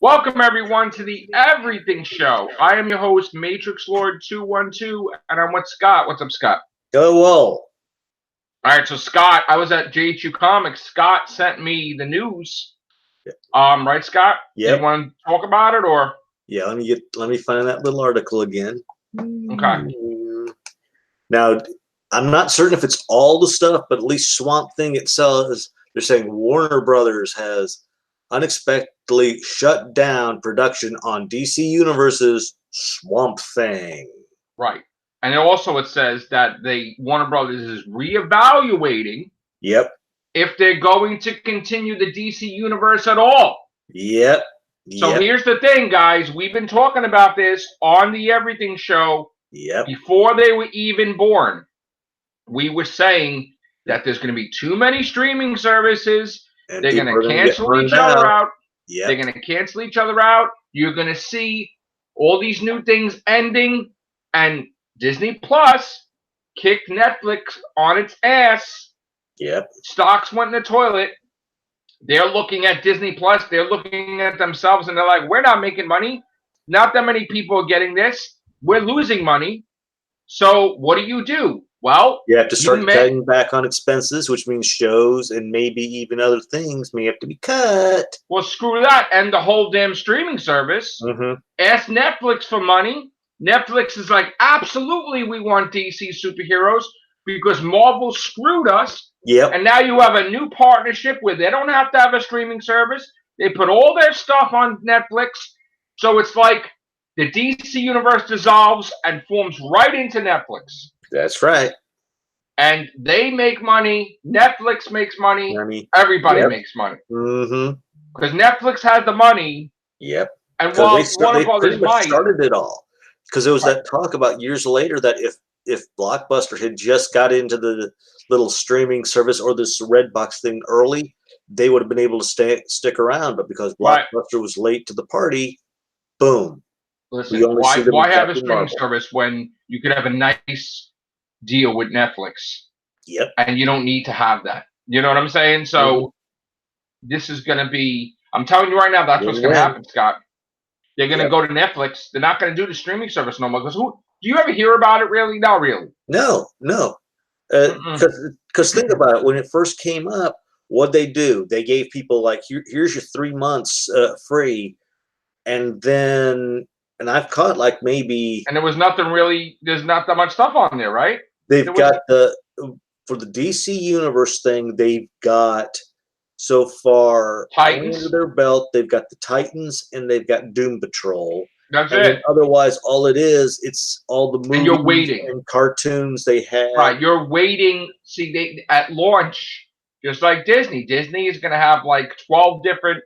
Welcome everyone to the Everything Show. I am your host, Matrixlord212, and I'm with Scott. What's up, Scott? Go well. All right, so Scott, I was at JHU Comics. Scott sent me the news. Right, Scott? Yeah. You want to talk about it, or? Yeah. Let me find that little article again. Okay. Now, I'm not certain if it's all the stuff, but at least Swamp Thing itself is. They're saying Warner Brothers has unexpectedly shut down production on DC Universe's Swamp Thing. Right. And also it says that Warner Brothers is reevaluating if they're going to continue the DC Universe at all. So here's the thing, guys. We've been talking about this on the Everything Show before they were even born. We were saying that there's going to be too many streaming services. And they're going to cancel each other out. They're going to cancel each other out. You're going to see all these new things ending, and Disney Plus kicked Netflix on its ass. Stocks went in the toilet. They're looking at Disney Plus. They're looking at themselves, and they're like, we're not making money. Not that many people are getting this. We're losing money. So what do? Well, you have to start cutting back on expenses, which means shows and maybe even other things may have to be cut. Well, screw that and the whole damn streaming service. Ask Netflix for money. Netflix is like, absolutely, we want DC superheroes because Marvel screwed us. And now you have a new partnership where they don't have to have a streaming service. They put all their stuff on Netflix. So it's like the DC universe dissolves and forms right into Netflix. That's right. And they make money. Netflix makes money. Everybody makes money. Because Netflix has the money. And while Warner Brothers started it all. Because there was that talk about years later that if Blockbuster had just got into the little streaming service or this Redbox thing early, they would have been able to stick around. But because Blockbuster was late to the party, boom. Listen, why have a streaming service when you could have a nice deal with Netflix? And you don't need to have that. You know what I'm saying? So this is going to be, I'm telling you right now, that's what's going to happen, Scott. They're going to go to Netflix. They're not going to do the streaming service no more. Because do you ever hear about it, really? Not really. No. Because think about it. When it first came up, what'd they do? They gave people like, here's your 3 months free. And then, and I've caught like maybe. And there was nothing really, there's not that much stuff on there, right? They've got for the DC Universe thing, they've got so far Titans under their belt. They've got the Titans and they've got Doom Patrol. That's it. Otherwise, all it is, it's all the movies and you're waiting and cartoons they have. Right, you're waiting. See, they at launch, just like Disney. Disney is going to have like 12 different,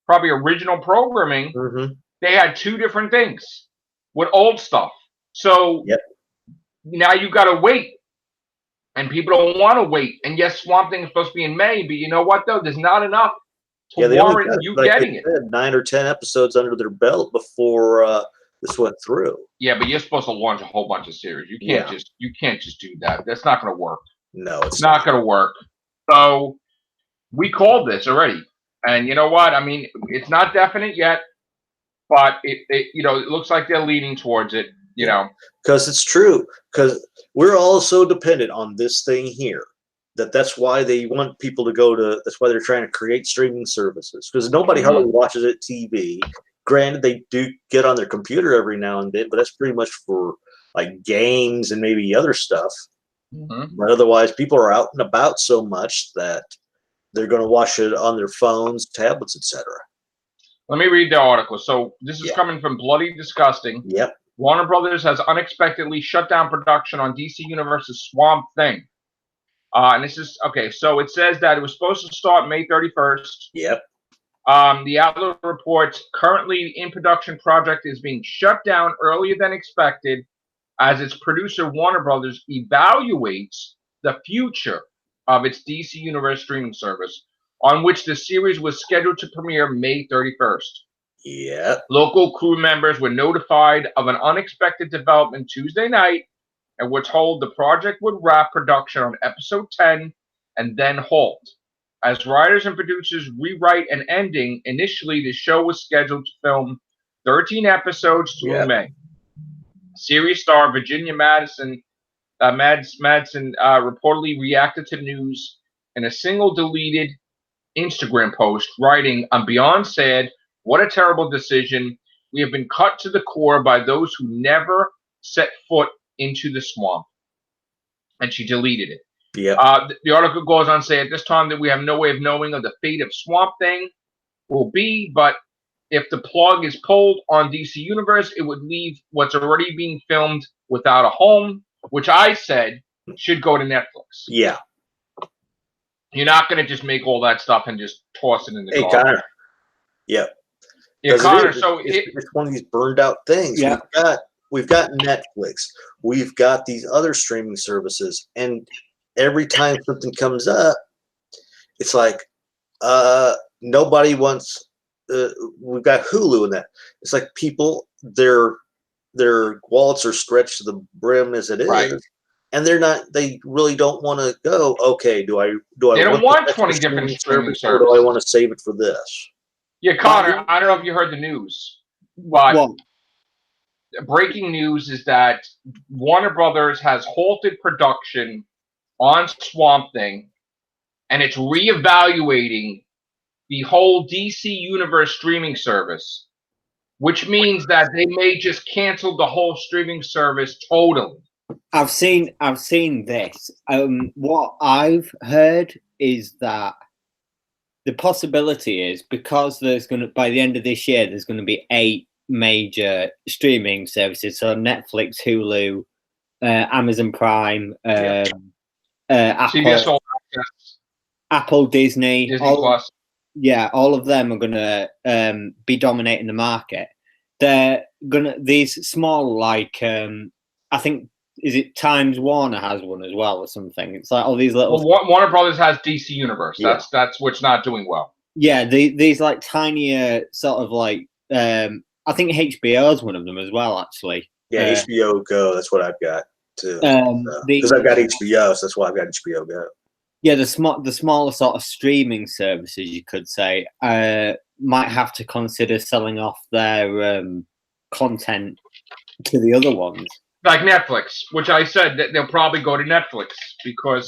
probably original programming. They had 2 different things with old stuff. So now you got to wait. And people don't want to wait. And yes, Swamp Thing is supposed to be in May, but you know what, though? There's not enough to warrant you getting it. 9 or 10 episodes under their belt before this went through. Yeah, but you're supposed to launch a whole bunch of series. You can't just do that. That's not going to work. No, it's not going to work. So we called this already. And you know what? I mean, it's not definite yet, but it looks like they're leaning towards it. Because it's true. Because we're all so dependent on this thing here that's why they want people to go to. That's why they're trying to create streaming services. Because nobody hardly watches it TV. Granted, they do get on their computer every now and then, but that's pretty much for like games and maybe other stuff. But otherwise, people are out and about so much that they're going to watch it on their phones, tablets, etc. Let me read the article. So this is coming from Bloody Disgusting. Warner Brothers has unexpectedly shut down production on DC Universe's Swamp Thing. And this is, okay, so it says that it was supposed to start May 31st. The outlet reports currently in production project is being shut down earlier than expected as its producer Warner Brothers evaluates the future of its DC Universe streaming service, on which the series was scheduled to premiere May 31st. Local crew members were notified of an unexpected development Tuesday night and were told the project would wrap production on episode 10 and then halt, As writers and producers rewrite an ending, initially the show was scheduled to film 13 episodes through May. Series star Virginia Madsen reportedly reacted to the news in a single deleted Instagram post, writing, "I'm beyond sad. What a terrible decision. We have been cut to the core by those who never set foot into the swamp." And she deleted it. The article goes on to say, at this time that we have no way of knowing of the fate of Swamp Thing will be, but if the plug is pulled on DC Universe, it would leave what's already being filmed without a home, which I said should go to Netflix. Yeah. You're not going to just make all that stuff and just toss it in the garbage. Connor. Yeah. Yeah, Connor. It's one of these burned out things. Yeah. We've got Netflix. We've got these other streaming services, and every time something comes up, it's like nobody wants. We've got Hulu in that. It's like people, their wallets are stretched to the brim as it is. Right. And they're not. They really don't want to go. Okay, do I? They don't want 20 different streaming services. Or do I want to save it for this? Yeah, Connor. I don't know if you heard the news, but breaking news is that Warner Brothers has halted production on Swamp Thing, and it's reevaluating the whole DC Universe streaming service, which means that they may just cancel the whole streaming service totally. I've seen this. What I've heard is that the possibility is, because there's going to, by the end of this year, there's going to be 8 major streaming services. So Netflix, Hulu, Amazon Prime, Apple, CBS All Access, Apple, Disney Plus. Yeah, all of them are going to be dominating the market. They're gonna, these small, like I think, is it Times Warner has one as well or something? It's like all these little. Well, Warner Brothers has DC Universe. That's what's not doing well. Yeah, these like tinier sort of like I think HBO is one of them as well, actually. Yeah, HBO Go. That's what I've got too. Because I've got HBO, so that's why I've got HBO Go. Yeah, the smaller sort of streaming services, you could say, might have to consider selling off their content to the other ones. Like Netflix, which I said that they'll probably go to Netflix because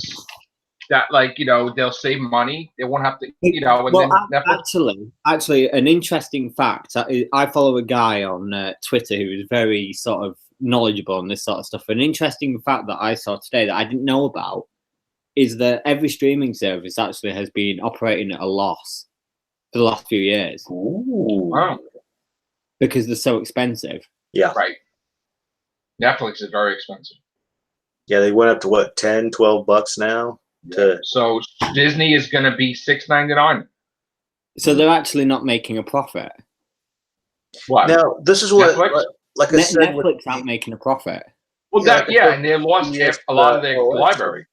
that, like, you know, they'll save money. They won't have to, you know. And well, then Netflix. Actually, an interesting fact. I follow a guy on Twitter who is very sort of knowledgeable on this sort of stuff. An interesting fact that I saw today that I didn't know about is that every streaming service actually has been operating at a loss for the last few years. Ooh. Wow. Because they're so expensive. Yeah. Right. Netflix is very expensive. Yeah, they went up to what, $10, $12 now? So Disney is going to be $6.99. So they're actually not making a profit. What? Now, this is what, like I said, Netflix aren't making a profit. Well, and they lost a lot of their library.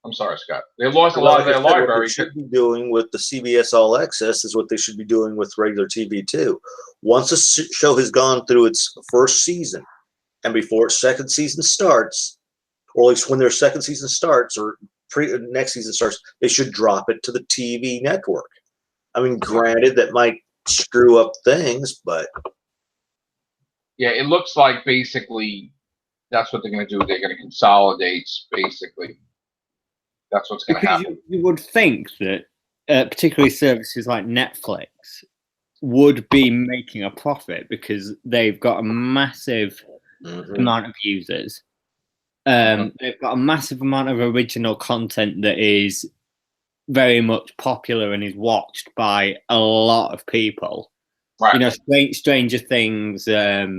I'm sorry, Scott. They lost a lot of their library. What they should be doing with the CBS All Access is what they should be doing with regular TV too. Once a show has gone through its first season, and before its second season starts, or at least when their second season starts or next season starts, they should drop it to the TV network. I mean, granted, that might screw up things, but yeah, it looks like basically that's what they're going to do. They're going to consolidate, basically. That's what's going to happen. You would think that particularly services like Netflix would be making a profit because they've got a massive amount of users. They've got a massive amount of original content that is very much popular and is watched by a lot of people. Right. You know, Stranger Things, stuff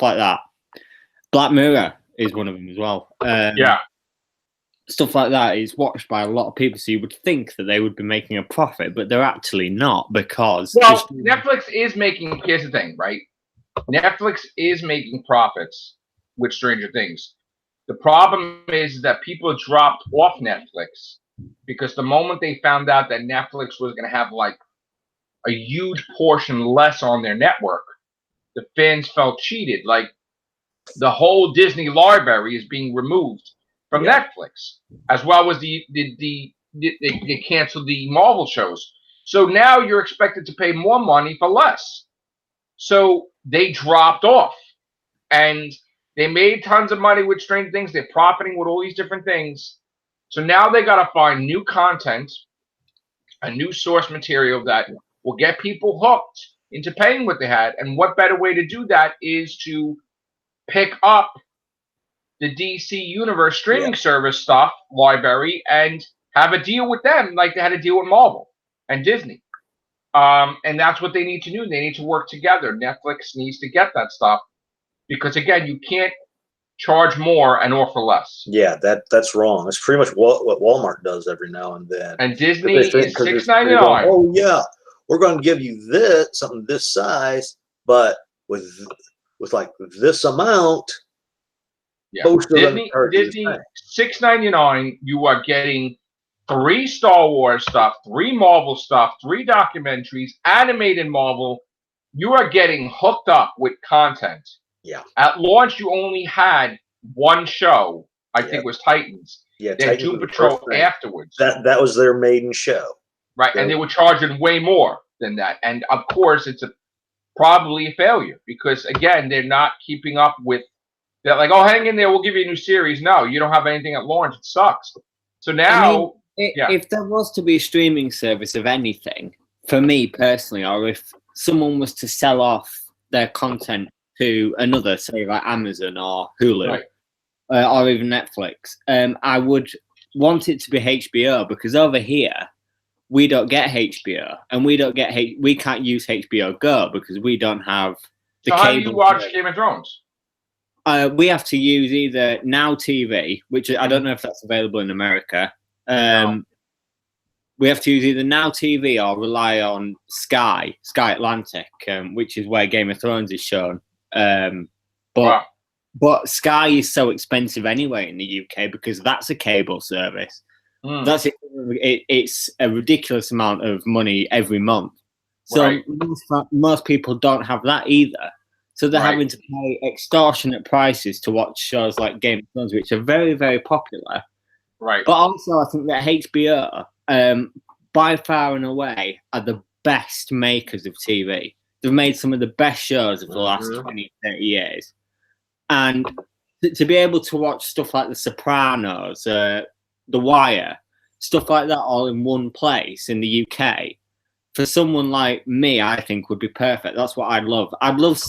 like that. Black Mirror is one of them as well. Stuff like that is watched by a lot of people, so you would think that they would be making a profit, but they're actually not, because Netflix is making, here's the thing, right? Netflix is making profits with Stranger Things. The problem is that people dropped off Netflix because the moment they found out that Netflix was going to have like a huge portion less on their network, the fans felt cheated. Like, the whole Disney library is being removed. from Netflix, as well as they canceled the Marvel shows. So now you're expected to pay more money for less. So they dropped off, and they made tons of money with Stranger Things. They're profiting with all these different things. So now they got to find new content, a new source material that will get people hooked into paying what they had. And what better way to do that is to pick up the DC Universe streaming service stuff library and have a deal with them like they had a deal with Marvel and Disney. And that's what they need to do. They need to work together. Netflix needs to get that stuff because, again, you can't charge more and offer less. Yeah, that's wrong. It's pretty much what Walmart does every now and then. And Disney is $6.99. Oh yeah, we're going to give you something this size, but with like this amount. Yeah, Disney $6.99. You are getting 3 Star Wars stuff, 3 Marvel stuff, 3 documentaries, animated Marvel. You are getting hooked up with content. Yeah. At launch, you only had 1 show. I think it was Titans. Yeah. Then Doom Patrol afterwards. That was their maiden show. Right, and they were charging way more than that. And of course, it's probably a failure because again, they're not keeping up with. They're like, oh, hang in there, we'll give you a new series. No, you don't have anything at launch. It sucks. So now, if there was to be a streaming service of anything, for me personally, or if someone was to sell off their content to another, say like Amazon or Hulu, or even Netflix, I would want it to be HBO because over here we don't get HBO and we can't use HBO Go because we don't have the cable. So how do you watch Game of Thrones? We have to use either Now TV, which I don't know if that's available in America. We have to use either Now TV or rely on Sky Atlantic, which is where Game of Thrones is shown. But Sky is so expensive anyway in the UK because that's a cable service. It's a ridiculous amount of money every month. So most people don't have that either. So they're having to pay extortionate prices to watch shows like Game of Thrones, which are very, very popular. Right. But also, I think that HBO, by far and away, are the best makers of TV. They've made some of the best shows of the last 20, 30 years. And to be able to watch stuff like The Sopranos, The Wire, stuff like that all in one place in the UK, for someone like me, I think would be perfect. That's what I'd love. I'd love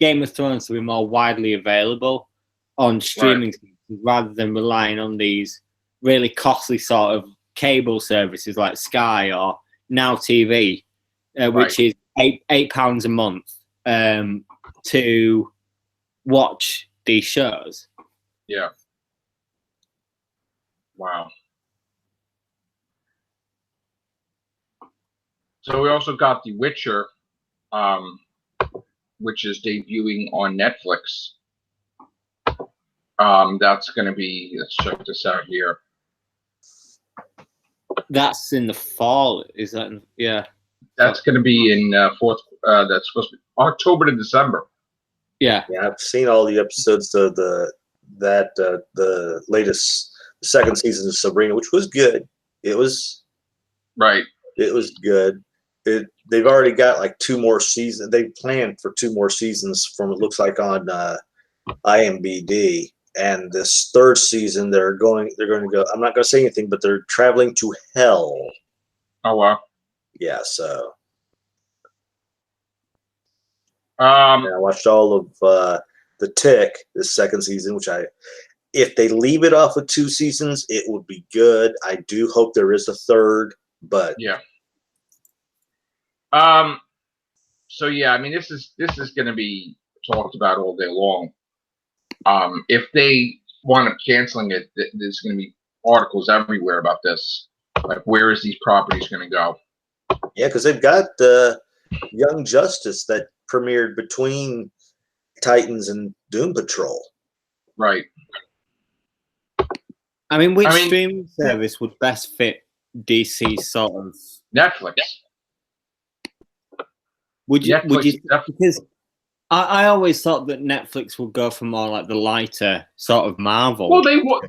Game of Thrones to be more widely available on streaming rather than relying on these really costly sort of cable services like Sky or Now TV, which is £8 a month to watch these shows. Yeah. Wow. So we also got The Witcher, which is debuting on Netflix. That's going to be, let's check this out here. That's in the fall, is that? Yeah. That's going to be in that's supposed to be October to December. Yeah. Yeah, I've seen all the episodes of the latest second season of Sabrina, which was good. It was It was good. They've already got like 2 more seasons. They planned for 2 more seasons from it looks like on IMDb. And this 3rd season, they're going to go. I'm not going to say anything, but they're traveling to hell. Oh wow! Yeah, so. I watched all of The Tick this 2nd season, which if they leave it off with 2 seasons, it would be good. I do hope there is a 3rd, but yeah. So yeah, I mean, this is going to be talked about all day long. If they wind up canceling it, there's going to be articles everywhere about this. Like, where is these properties going to go? Yeah, because they've got Young Justice that premiered between Titans and Doom Patrol. Right. I mean, which streaming service would best fit DC's sort of Netflix? Would you? Because I always thought that Netflix would go for more like the lighter sort of Marvel. Well,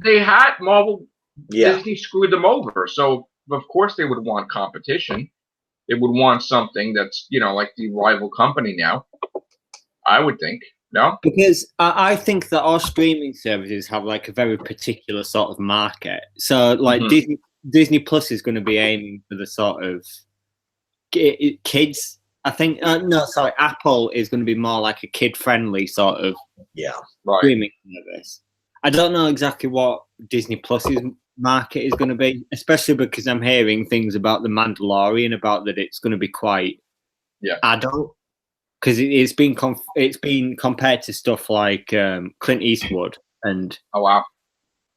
they had Marvel. Disney screwed them over, so of course they would want competition. They would want something that's like the rival company now. I would think. No, because I think that our streaming services have like a very particular sort of market. So like Disney Plus is going to be aiming for the sort of kids. I think Apple is going to be more like a kid-friendly sort of streaming service. I don't know exactly what Disney Plus's market is going to be, especially because I'm hearing things about The Mandalorian about that it's going to be quite adult. Because it's been compared to stuff like Clint Eastwood and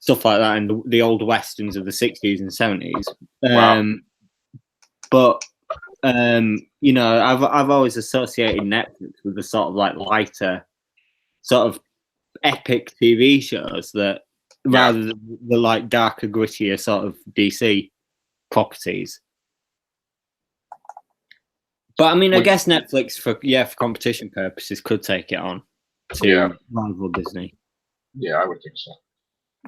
stuff like that, and the old westerns of the 60s and 70s. But I've always associated Netflix with the sort of like lighter, sort of epic TV shows that rather than the like darker, grittier sort of DC properties. But I mean, I guess Netflix for competition purposes could take it on to rival Disney. Yeah, I would think so.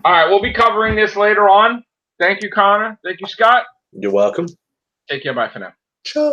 All right, we'll be covering this later on. Thank you, Connor. Thank you, Scott. You're welcome. Take care. Bye for now. Sure.